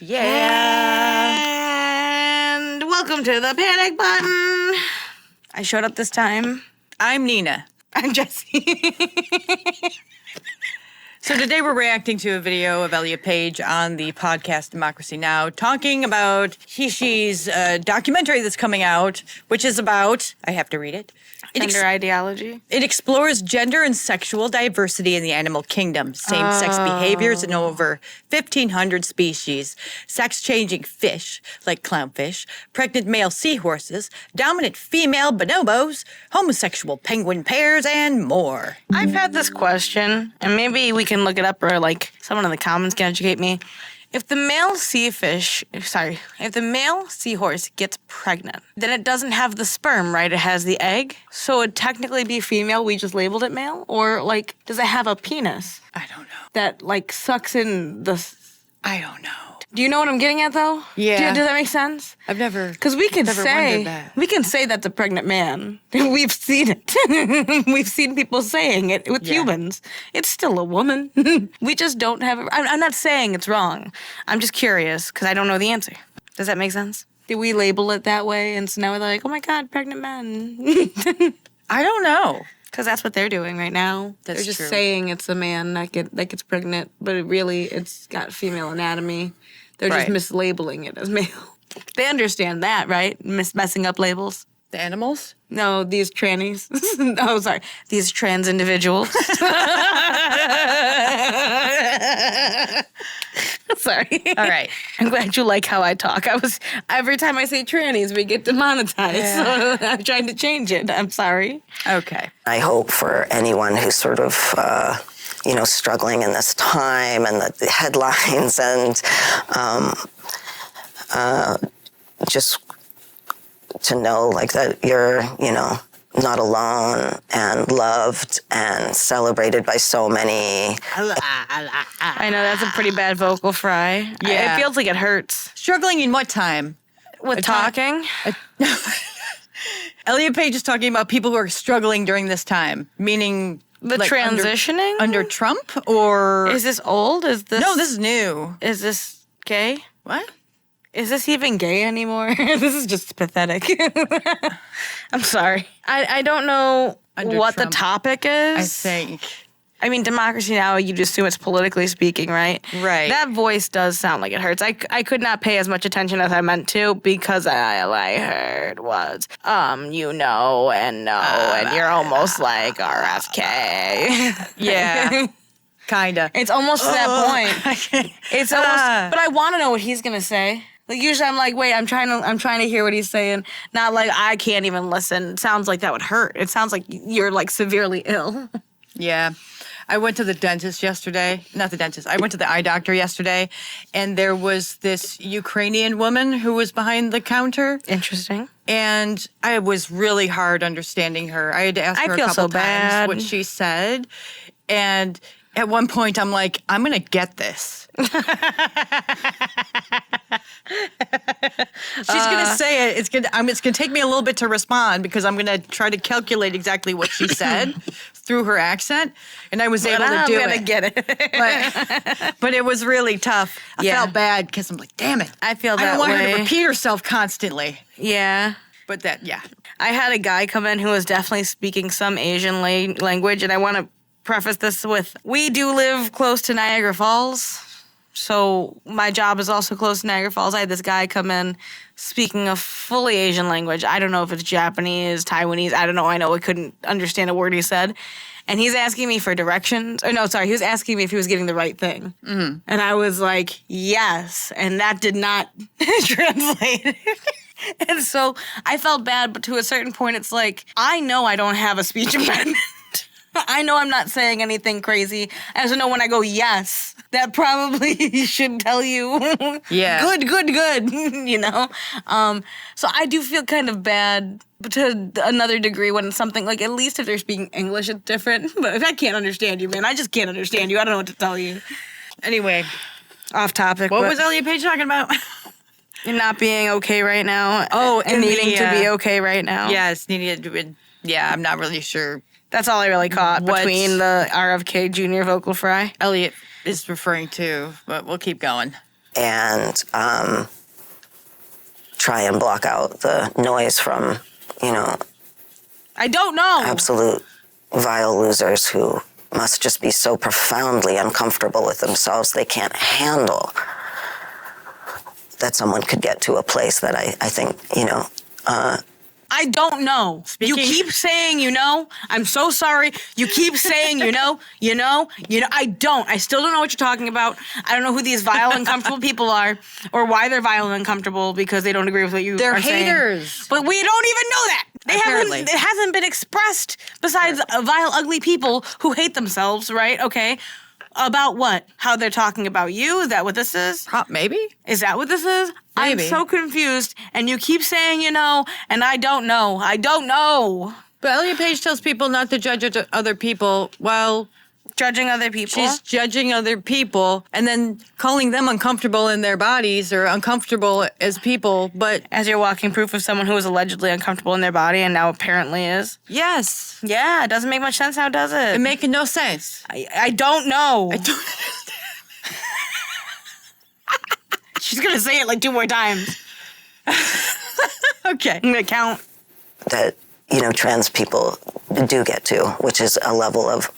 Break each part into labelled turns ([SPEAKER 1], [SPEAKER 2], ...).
[SPEAKER 1] Yeah.
[SPEAKER 2] And welcome to the panic button. I showed up this time.
[SPEAKER 1] I'm Nina.
[SPEAKER 2] I'm Jessie.
[SPEAKER 1] So today we're reacting to a video of Elliot Page on the podcast Democracy Now! Talking about she's documentary that's coming out, which is about, I have to read it.
[SPEAKER 2] Gender ideology.
[SPEAKER 1] It explores gender and sexual diversity in the animal kingdom, same-sex behaviors in over 1,500 species, sex-changing fish, like clownfish, pregnant male seahorses, dominant female bonobos, homosexual penguin pairs, and more.
[SPEAKER 2] I've had this question, and maybe we can look it up or like someone in the comments can educate me. If the male seahorse gets pregnant, then it doesn't have the sperm, right? It has the egg. So it'd technically be female. We just labeled it male. Or like, does it have a penis
[SPEAKER 1] I don't know.
[SPEAKER 2] that like sucks in the...
[SPEAKER 1] I don't know.
[SPEAKER 2] Do you know what I'm getting at, though?
[SPEAKER 1] Yeah.
[SPEAKER 2] Does that make sense?
[SPEAKER 1] I've never...
[SPEAKER 2] Because we can
[SPEAKER 1] Never
[SPEAKER 2] say
[SPEAKER 1] wondered that.
[SPEAKER 2] we can say that's a pregnant man. We've seen it. We've seen people saying it with
[SPEAKER 1] Yeah.
[SPEAKER 2] humans. It's still a woman. We just don't have it. I'm not saying it's wrong. I'm just curious because I don't know the answer. Does that make sense? Did we label it that way, and so now we're like, oh my God, pregnant men?
[SPEAKER 1] I don't know.
[SPEAKER 2] Because that's what they're doing right now.
[SPEAKER 1] That's
[SPEAKER 2] they're just
[SPEAKER 1] true.
[SPEAKER 2] saying it's a man that gets pregnant, but it's got female anatomy. They're
[SPEAKER 1] Right.
[SPEAKER 2] just mislabeling it as male. They understand that, right? Messing up labels.
[SPEAKER 1] The animals?
[SPEAKER 2] No, these trannies. Oh, sorry. These trans individuals. Sorry.
[SPEAKER 1] All right.
[SPEAKER 2] I'm glad you like how I talk. Every time I say trannies, we get demonetized.
[SPEAKER 1] Yeah.
[SPEAKER 2] So I'm trying to change it. I'm sorry.
[SPEAKER 1] Okay.
[SPEAKER 3] I hope for anyone who's sort of, struggling in this time and the headlines and just to know, like, that you're, not alone and loved and celebrated by so many.
[SPEAKER 2] I know that's a pretty bad vocal fry.
[SPEAKER 1] Yeah.
[SPEAKER 2] It feels like it hurts.
[SPEAKER 1] Struggling in what time?
[SPEAKER 2] With talking?
[SPEAKER 1] Elliot Page is talking about people who are struggling during this time, meaning
[SPEAKER 2] The
[SPEAKER 1] like,
[SPEAKER 2] transitioning?
[SPEAKER 1] under Trump, or
[SPEAKER 2] Is this old?
[SPEAKER 1] no? This is new.
[SPEAKER 2] Is this gay?
[SPEAKER 1] What?
[SPEAKER 2] Is this even gay anymore? This is just pathetic. I'm sorry. I don't know
[SPEAKER 1] Under
[SPEAKER 2] what
[SPEAKER 1] Trump,
[SPEAKER 2] the topic is.
[SPEAKER 1] I think.
[SPEAKER 2] I mean, Democracy Now!, you'd assume it's politically speaking, right?
[SPEAKER 1] Right.
[SPEAKER 2] That voice does sound like it hurts. I could not pay as much attention as I meant to because all I heard was, and you're almost like RFK.
[SPEAKER 1] Yeah. Kinda.
[SPEAKER 2] It's almost to that point. It's almost, but I want to know what he's gonna say. Like usually, I'm like, wait, I'm trying to hear what he's saying. Not like I can't even listen. It sounds like that would hurt. It sounds like you're like severely ill.
[SPEAKER 1] Yeah. I went to the dentist yesterday. Not the dentist. I went to the eye doctor yesterday, and there was this Ukrainian woman who was behind the counter.
[SPEAKER 2] Interesting.
[SPEAKER 1] And I was really hard understanding her. I had to ask
[SPEAKER 2] I
[SPEAKER 1] her a
[SPEAKER 2] feel
[SPEAKER 1] couple
[SPEAKER 2] so
[SPEAKER 1] times
[SPEAKER 2] bad.
[SPEAKER 1] what she said. And at one point, I'm like, I'm going to get this. She's going to say it. It's going to take me a little bit to respond because I'm going to try to calculate exactly what she said through her accent. And I was able to do it.
[SPEAKER 2] I'm gonna get it.
[SPEAKER 1] But it was really tough. I
[SPEAKER 2] Yeah.
[SPEAKER 1] felt bad because I'm like, damn it.
[SPEAKER 2] I feel
[SPEAKER 1] I
[SPEAKER 2] that
[SPEAKER 1] don't want her
[SPEAKER 2] way.
[SPEAKER 1] to repeat herself constantly.
[SPEAKER 2] Yeah.
[SPEAKER 1] But that, yeah.
[SPEAKER 2] I had a guy come in who was definitely speaking some Asian language, and I want to preface this with, we do live close to Niagara Falls, so my job is also close to Niagara Falls. I had this guy come in speaking a fully Asian language. I don't know if it's Japanese, Taiwanese, I don't know. I know I couldn't understand a word he said. And he's asking me for directions. He was asking me if he was getting the right thing. Mm-hmm. And I was like, yes. And that did not translate. And so I felt bad, but to a certain point, it's like, I know I don't have a speech impediment. I know I'm not saying anything crazy. I also know when I go, yes, that probably should tell you,
[SPEAKER 1] Yeah.
[SPEAKER 2] good, So I do feel kind of bad to another degree when it's something, like, at least if they're speaking English, it's different. But if I can't understand you, man, I just can't understand you. I don't know what to tell you.
[SPEAKER 1] Anyway,
[SPEAKER 2] Off topic.
[SPEAKER 1] what
[SPEAKER 2] but
[SPEAKER 1] was Elliot Page talking about?
[SPEAKER 2] not being okay right now.
[SPEAKER 1] Oh,
[SPEAKER 2] and
[SPEAKER 1] and
[SPEAKER 2] needing
[SPEAKER 1] the,
[SPEAKER 2] to be okay right now.
[SPEAKER 1] Yes, needed to. Yeah, I'm not really sure.
[SPEAKER 2] That's all I really caught
[SPEAKER 1] What-
[SPEAKER 2] between the RFK Jr. vocal fry.
[SPEAKER 1] Elliot is referring to, but we'll keep going.
[SPEAKER 3] and try and block out the noise from,
[SPEAKER 2] I don't know.
[SPEAKER 3] absolute vile losers who must just be so profoundly uncomfortable with themselves they can't handle that someone could get to a place that I think,
[SPEAKER 2] I don't know. You keep saying, I'm so sorry. You keep saying, I don't. I still don't know what you're talking about. I don't know who these vile, uncomfortable people are or why they're vile and uncomfortable because they don't agree with what you
[SPEAKER 1] They're
[SPEAKER 2] are saying.
[SPEAKER 1] haters.
[SPEAKER 2] But we don't even know that.
[SPEAKER 1] Apparently.
[SPEAKER 2] It hasn't been expressed besides vile, ugly people who hate themselves, right? Okay. About what? How they're talking about you? Is that what this is?
[SPEAKER 1] Maybe.
[SPEAKER 2] Is that what this is?
[SPEAKER 1] Maybe.
[SPEAKER 2] I'm so confused. And you keep saying, and I don't know. I don't know.
[SPEAKER 1] But Elliot Page tells people not to judge other people. Well,
[SPEAKER 2] Judging other people.
[SPEAKER 1] she's judging other people and then calling them uncomfortable in their bodies or uncomfortable as people. But
[SPEAKER 2] As you're walking proof of someone who was allegedly uncomfortable in their body and now apparently is.
[SPEAKER 1] yes,
[SPEAKER 2] Yeah, it doesn't make much sense now, does it?
[SPEAKER 1] it making no sense.
[SPEAKER 2] I don't know.
[SPEAKER 1] I don't
[SPEAKER 2] She's going to say it like 2 more times.
[SPEAKER 1] Okay.
[SPEAKER 2] I'm going to count.
[SPEAKER 3] that, trans people do get to, which is a level of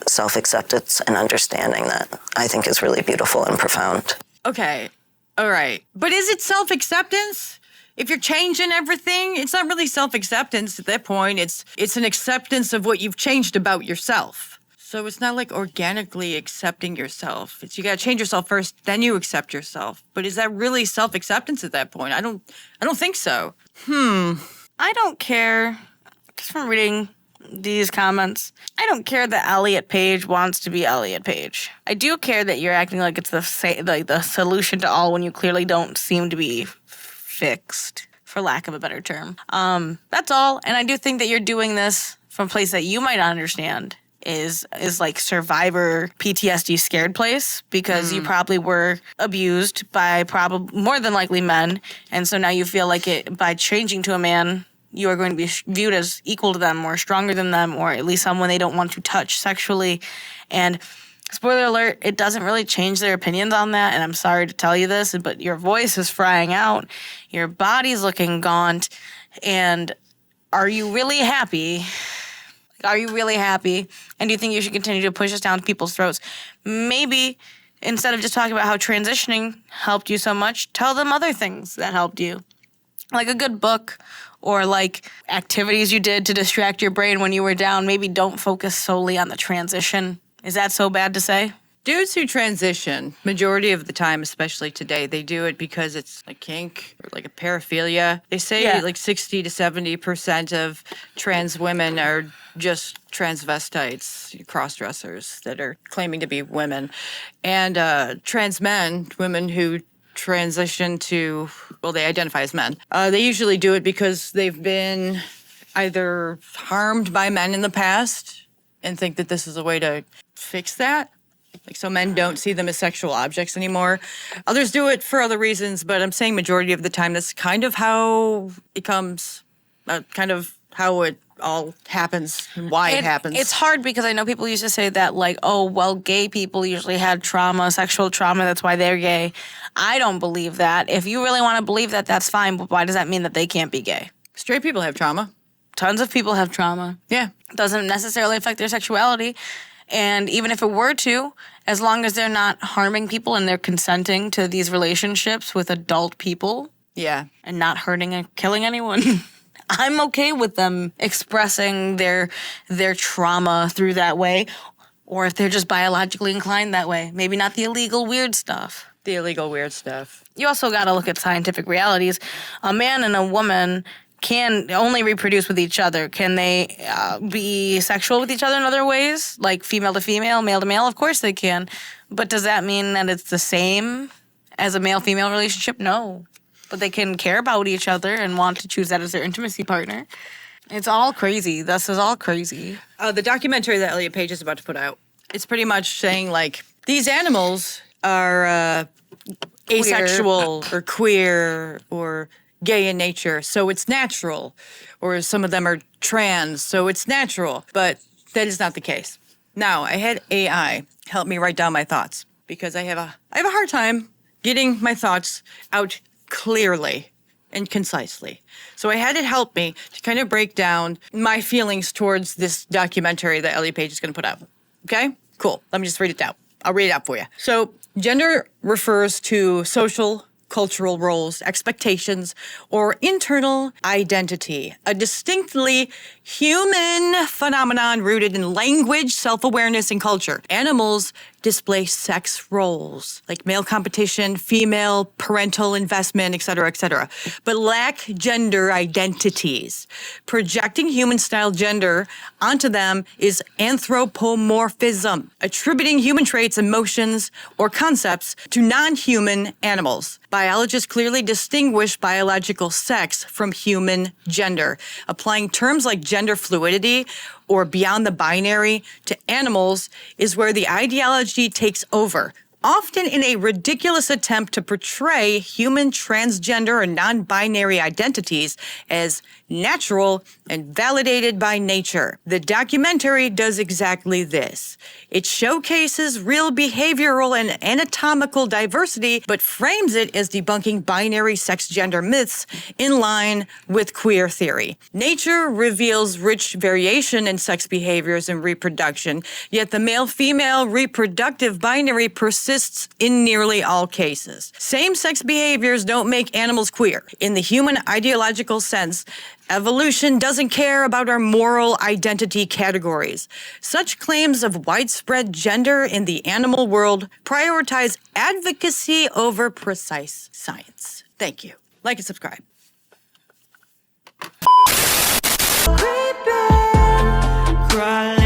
[SPEAKER 3] self-acceptance and understanding that I think is really beautiful and profound.
[SPEAKER 1] Okay. All right. But is it self-acceptance? If you're changing everything, it's not really self-acceptance at that point. It's an acceptance of what you've changed about yourself. So it's not like organically accepting yourself. You got to change yourself first, then you accept yourself. But is that really self-acceptance at that point? I don't think so.
[SPEAKER 2] I don't care, just from reading these comments, I don't care that Elliot Page wants to be Elliot Page. I do care that you're acting like it's the solution to all when you clearly don't seem to be fixed, for lack of a better term. That's all. And I do think that you're doing this from a place that you might not understand is like survivor PTSD scared place because you probably were abused by more than likely men. And so now you feel like by changing to a man, you are going to be viewed as equal to them or stronger than them or at least someone they don't want to touch sexually. And spoiler alert, it doesn't really change their opinions on that. And I'm sorry to tell you this, but your voice is frying out. Your body's looking gaunt. And are you really happy? Are you really happy? And do you think you should continue to push this down people's throats? Maybe instead of just talking about how transitioning helped you so much, tell them other things that helped you. Like a good book or like activities you did to distract your brain when you were down. Maybe don't focus solely on the transition. Is that so bad to say?
[SPEAKER 1] Dudes who transition, majority of the time, especially today, they do it because it's a kink or like a paraphilia. They say like 60 to 70% of trans women are just transvestites, cross-dressers that are claiming to be women. And trans men, women who transition to, they identify as men. They usually do it because they've been either harmed by men in the past and think that this is a way to fix that. Like, so men don't see them as sexual objects anymore. Others do it for other reasons, but I'm saying majority of the time that's kind of how it comes, kind of how it all happens and why it happens.
[SPEAKER 2] It's hard because I know people used to say that like, oh, well, gay people usually had trauma, sexual trauma, that's why they're gay. I don't believe that. If you really want to believe that, that's fine, but why does that mean that they can't be gay?
[SPEAKER 1] Straight people have trauma.
[SPEAKER 2] Tons of people have trauma.
[SPEAKER 1] Yeah.
[SPEAKER 2] Doesn't necessarily affect their sexuality. And even if it were to, as long as they're not harming people and they're consenting to these relationships with adult people
[SPEAKER 1] Yeah.
[SPEAKER 2] and not hurting and killing anyone, I'm okay with them expressing their trauma through that way, or if they're just biologically inclined that way. Maybe not the illegal weird stuff.
[SPEAKER 1] The illegal weird stuff.
[SPEAKER 2] You also got to look at scientific realities. A man and a woman can only reproduce with each other. Can they be sexual with each other in other ways, like female to female, male to male? Of course they can. But does that mean that it's the same as a male-female relationship? No. But they can care about each other and want to choose that as their intimacy partner. It's all crazy. This is all crazy.
[SPEAKER 1] The documentary that Elliot Page is about to put out, it's pretty much saying, like, these animals are asexual or queer or gay in nature, so it's natural. Or some of them are trans, so it's natural. But that is not the case. Now, I had AI help me write down my thoughts because I have a hard time getting my thoughts out clearly and concisely. So I had it help me to kind of break down my feelings towards this documentary that Elliot Page is going to put out. Okay? Cool. Let me just read it out. I'll read it out for you. So gender refers to social, cultural roles, expectations, or internal identity, a distinctly human phenomenon rooted in language, self-awareness, and culture. Animals display sex roles, like male competition, female parental investment, etc., but lack gender identities. Projecting human-style gender onto them is anthropomorphism, attributing human traits, emotions, or concepts to non-human animals. Biologists clearly distinguish biological sex from human gender, applying terms like gender fluidity or beyond the binary to animals is where the ideology takes over, often in a ridiculous attempt to portray human transgender or non-binary identities as natural and validated by nature. The documentary does exactly this. It showcases real behavioral and anatomical diversity, but frames it as debunking binary sex-gender myths in line with queer theory. Nature reveals rich variation in sex behaviors and reproduction, yet the male-female reproductive binary persists in nearly all cases. Same-sex behaviors don't make animals queer. In the human ideological sense, evolution doesn't care about our moral identity categories. Such claims of widespread gender in the animal world prioritize advocacy over precise science. Thank you. Like and subscribe.
[SPEAKER 4] Cry